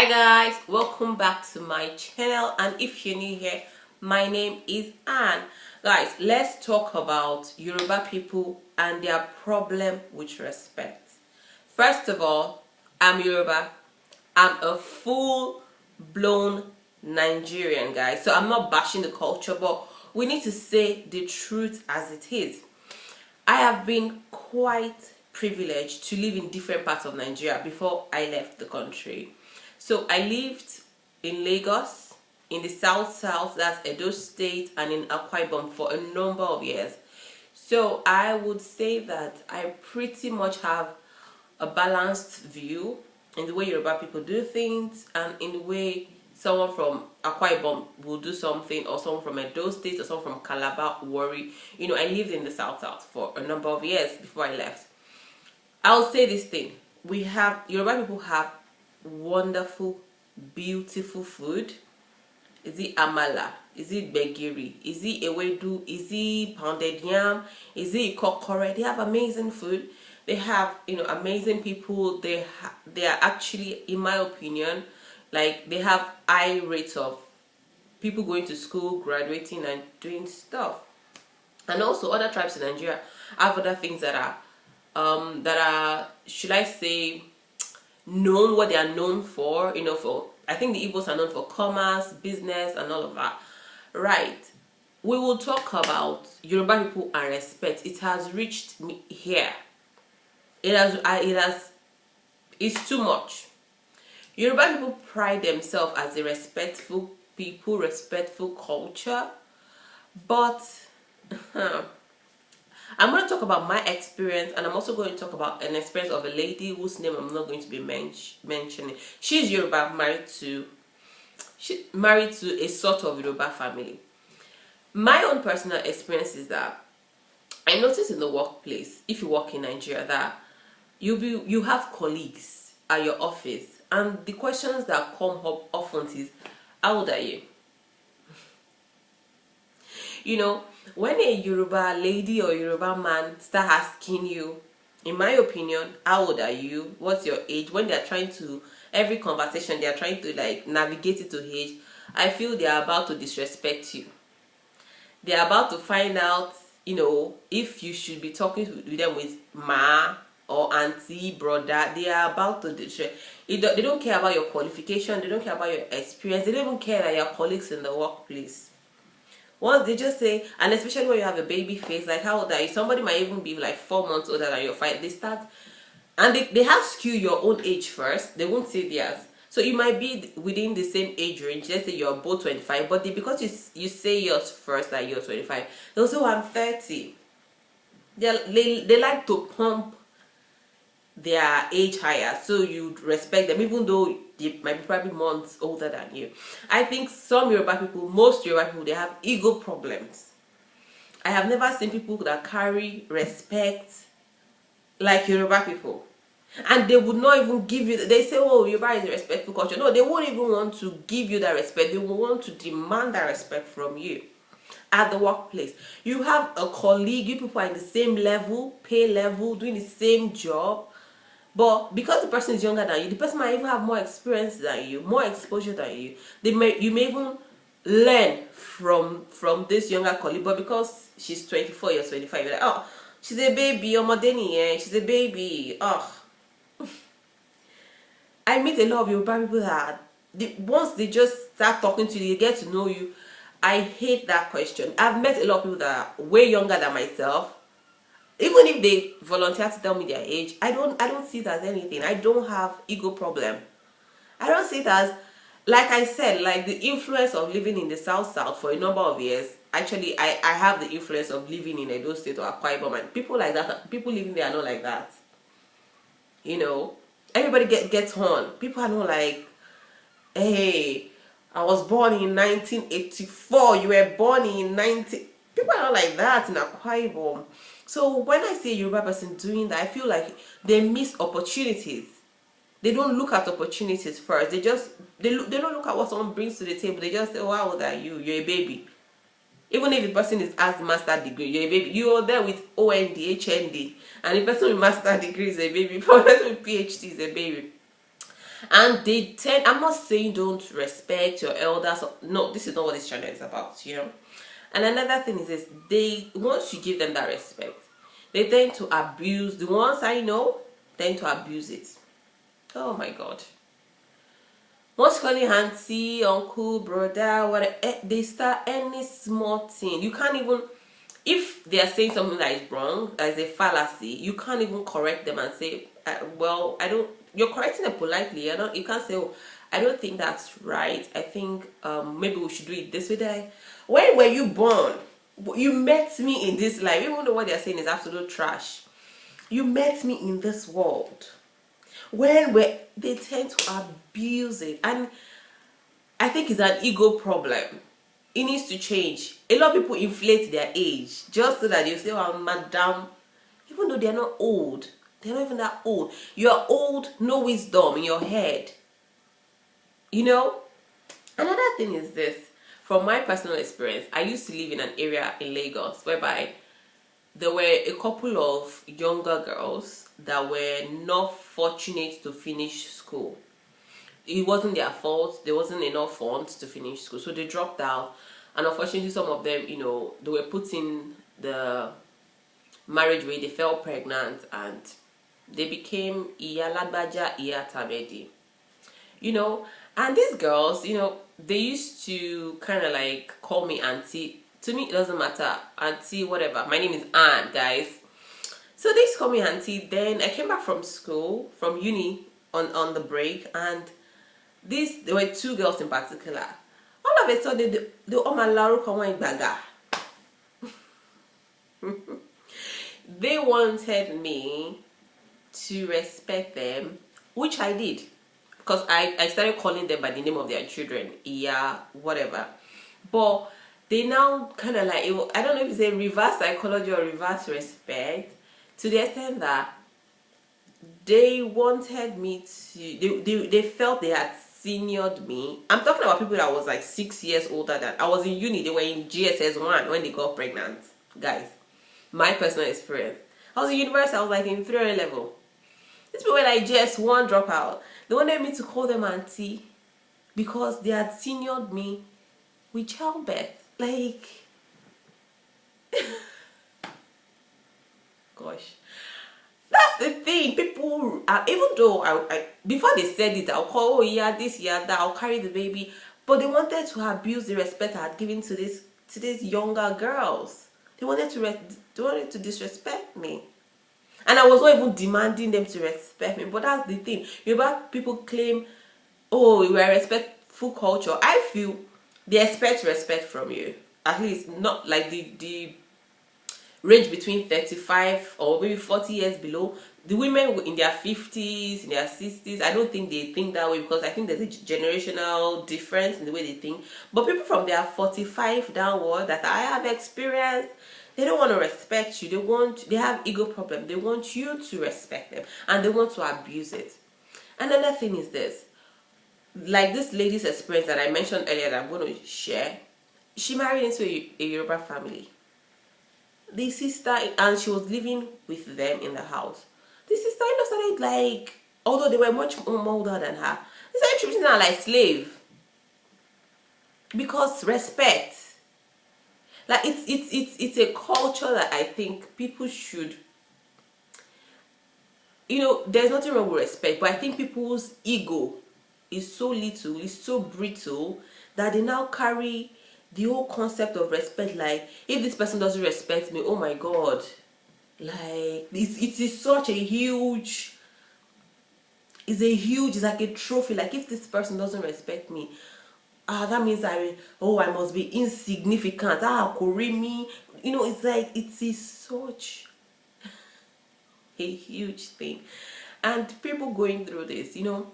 Hi guys, welcome back to my channel, and if you're new here, my name is Anne. Guys, let's talk about Yoruba people and their problem with respect. First of all, I'm Yoruba. I'm a full-blown Nigerian, guys, so I'm not bashing the culture, but we need to say the truth as it is. I have been quite privileged to live in different parts of Nigeria before I left the country. So I lived in Lagos, in the south, that's Edo State, and in Akwa Ibom for a number of years. So I would say that I pretty much have a balanced view in the way Yoruba people do things and in the way someone from Akwa Ibom will do something, or someone from Edo State, or someone from Calabar, Warri. You know, I lived in the south for a number of years before I left. I'll say this thing: Yoruba people have wonderful, beautiful food. Is it amala? Is it begiri? Is it ewedu? Is it pounded yam? Is it kokore? They have amazing food. They have, amazing people. They are actually, in my opinion, like, they have high rates of people going to school, graduating, and doing stuff. And also, other tribes in Nigeria have other things that are, should I say, known, what they are known for. I think the Igbos are known for commerce, business, and all of that. Right. We will talk about Yoruba people and respect. It has reached me here. It's too much. Yoruba people pride themselves as a respectful people, respectful culture, but I'm going to talk about my experience, and I'm also going to talk about an experience of a lady whose name I'm not going to be mentioning. She's Yoruba, married to a sort of Yoruba family. My own personal experience is that I noticed in the workplace, if you work in Nigeria, that you have colleagues at your office, and the questions that come up often is, how old are you? When a Yoruba lady or Yoruba man start asking you, in my opinion, how old are you? What's your age? When they're trying to, every conversation, they're trying to navigate it to age, I feel they're about to disrespect you. They're about to find out, if you should be talking with them with ma or auntie, brother. They are about to disrespect. They don't care about your qualification. They don't care about your experience. They don't even care that your colleagues in the workplace. Once they just say, and especially when you have a baby face, like, how old are you? Somebody might even be like 4 months older than your 5. They start, and they ask you your own age first. They won't say theirs. So you might be within the same age range. Let's say you're both 25, but because you say yours first, that you're 25, they'll say, I'm 30. They like to pump their age higher, so you respect them, even though they might be probably months older than you. I think some Yoruba people, most Yoruba people, they have ego problems. I have never seen people that carry respect like Yoruba people. And they would not even give you, they say, oh, Yoruba is a respectful culture. No, they won't even want to give you that respect. They will want to demand that respect from you. At the workplace, you have a colleague, you people are in the same level, pay level, doing the same job. But because the person is younger than you, the person might even have more experience than you, more exposure than you. You may even learn from this younger colleague. But because she's 24, you're 25, you're like, oh, she's a baby, or Modeni, she's a baby. Oh, I meet a lot of Yoruba people that once they just start talking to you, they get to know you. I hate that question. I've met a lot of people that are way younger than myself. Even if they volunteer to tell me their age, I don't see it as anything. I don't have ego problem. I don't see it as, like I said, like the influence of living in the south for a number of years. Actually, I have the influence of living in Edo State or Akwa Ibom, and people like that, people living there are not like that. Everybody gets on. People are not like, hey, I was born in 1984. You were born in 19. People are not like that in Akwa Ibom. So when I see a Yoruba person doing that, I feel like they miss opportunities. They don't look at opportunities first. They don't look at what someone brings to the table. They just say, oh, how old are you? You're a baby. Even if the person has master degree, you're a baby. You're there with OND, HND, and the person with master degree is a baby. The person with PhD is a baby. And they tend, I'm not saying don't respect your elders. No, this is not what this channel is about, you know. And another thing is this, they, once you give them that respect, they tend to abuse. The ones I know tend to abuse it. Oh my God. Once calling auntie, uncle, brother, whatever, they start any small thing. You can't even, if they are saying something that is wrong, as a fallacy, you can't even correct them and say, well, I don't, you're correcting them politely. You can't say, oh, I don't think that's right. I think maybe we should do it this way. That when were you born? You met me in this life. Even though what they're saying is absolute trash. You met me in this world. When they tend to abuse it, and I think it's an ego problem. It needs to change. A lot of people inflate their age just so that you say, "Oh, madam," even though they're not old. They're not even that old. You're old, no wisdom in your head. You know. Another thing is this. From my personal experience, I used to live in an area in Lagos whereby there were a couple of younger girls that were not fortunate to finish school. It wasn't their fault. There wasn't enough funds to finish school, so they dropped out. And unfortunately, some of them, you know, they were put in the marriage way. They fell pregnant and they became Iya Lagbaja, Iya Tamedi. You know, and these girls, you know, they used to kind of like call me auntie. To me, it doesn't matter. Auntie, whatever. My name is Anne, guys. So they used to call me auntie. Then I came back from school, from uni, on the break. And there were two girls in particular. All of a sudden, they all my laru come baga. They wanted me to respect them, which I did. Because I started calling them by the name of their children. Yeah, whatever. But they now kind of like, I don't know if it's a reverse psychology or reverse respect, to the extent that they wanted me to, they felt they had seniored me. I'm talking about people that was like 6 years older than, I was in uni, they were in GSS 1 when they got pregnant. Guys, my personal experience. I was in university, I was like in 300 level. These people were like GS 1 dropout. They wanted me to call them auntie because they had seniored me with childbirth. Like, gosh, that's the thing. People, even though I before they said it, I'll call, oh yeah, this, yeah, that, I'll carry the baby, but they wanted to abuse the respect I had given to these younger girls. They wanted to disrespect me, and I was not even demanding them to respect me. But that's the thing. Yoruba people claim, oh, we are a respectful culture. I feel they expect respect from you. At least not like the range between 35 or maybe 40 years below. The women in their 50s, in their 60s, I don't think they think that way, because I think there's a generational difference in the way they think. But people from their 45 downward that I have experienced, they don't want to respect you. They have ego problem. They want you to respect them, and they want to abuse it. Another thing is this. Like this lady's experience that I mentioned earlier that I'm going to share. She married into a Yoruba family. The sister, and she was living with them in the house. The sister-in-law started like, although they were much more older than her, they started treating her like slave. Because respect. Like it's a culture that I think people should, you know, there's nothing wrong with respect, but I think people's ego is so little, is so brittle, that they now carry the whole concept of respect. Like, if this person doesn't respect me, oh my God, like it is such a huge, it's like a trophy. Like, if this person doesn't respect me, that means I must be insignificant. Kurimi, you know, it's like it is such a huge thing. And people going through this, you know,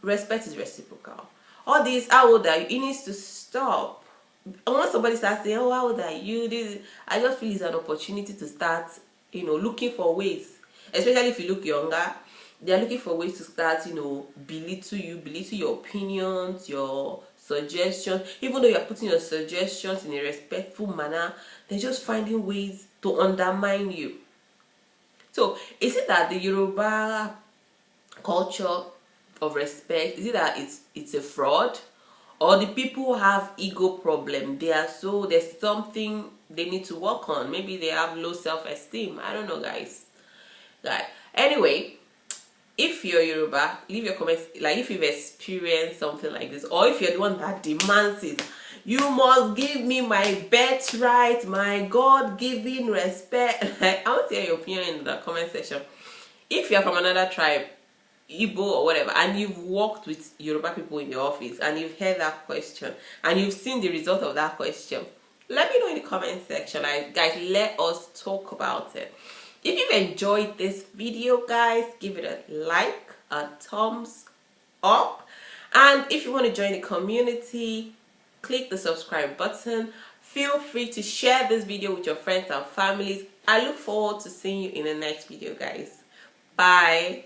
respect is reciprocal. All this, how old are you? It needs to stop. And once somebody starts saying, oh, how old are you? I just feel it's an opportunity to start, you know, looking for ways. Especially if you look younger, they're looking for ways to start, you know, belittle your opinions, your suggestions. Even though you're putting your suggestions in a respectful manner, they're just finding ways to undermine you. So, is it that the Yoruba culture of respect? Is it that it's a fraud, or the people have ego problem? There's something they need to work on. Maybe they have low self-esteem. I don't know, guys. Like, anyway, if you're Yoruba, leave your comments. Like, if you've experienced something like this, or if you're the one that demands it, you must give me my birthright, my God-given respect. I want to hear your opinion in the comment section. If you're from another tribe, Igbo or whatever, and you've worked with Yoruba people in the office, and you've heard that question, and you've seen the result of that question, let me know in the comment section. Like, guys, let us talk about it. If you've enjoyed this video, guys, give it a like, a thumbs up, and if you want to join the community, click the subscribe button. Feel free to share this video with your friends and families. I look forward to seeing you in the next video, guys. Bye.